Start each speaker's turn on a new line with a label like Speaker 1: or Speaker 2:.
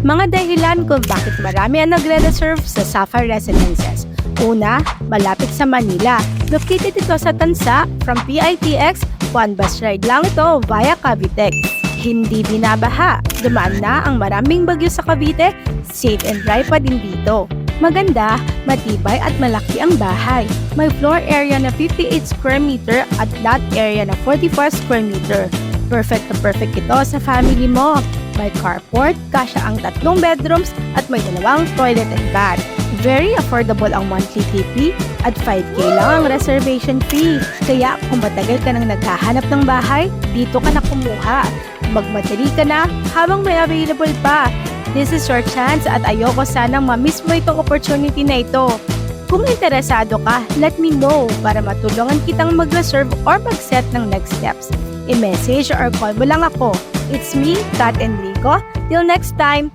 Speaker 1: Mga dahilan kung bakit marami ang nagre-reserve sa Sapphire Residences. Una, malapit sa Manila. Located ito sa Tansa, from PITX, one bus ride lang ito via Cavitex. Hindi binabaha. Dumaan na ang maraming bagyo sa Cavite, safe and dry pa din dito. Maganda, matibay at malaki ang bahay. May floor area na 58 square meter at lot area na 44 square meter. Perfect na perfect ito sa family mo. May carport, kasya ang 3 bedrooms at may 2 toilet and bath. Very affordable ang monthly TP at 5K lang ang reservation fee. Kaya kung matagal ka nang naghahanap ng bahay, dito ka na kumuha. Magmadali ka na habang may available pa. This is your chance at ayoko sanang ma-miss mo itong opportunity na ito. Kung interesado ka, let me know para matulungan kitang mag-reserve or mag-set ng next steps. I-message or call mo lang ako. It's me, Kat Enrico. Till next time!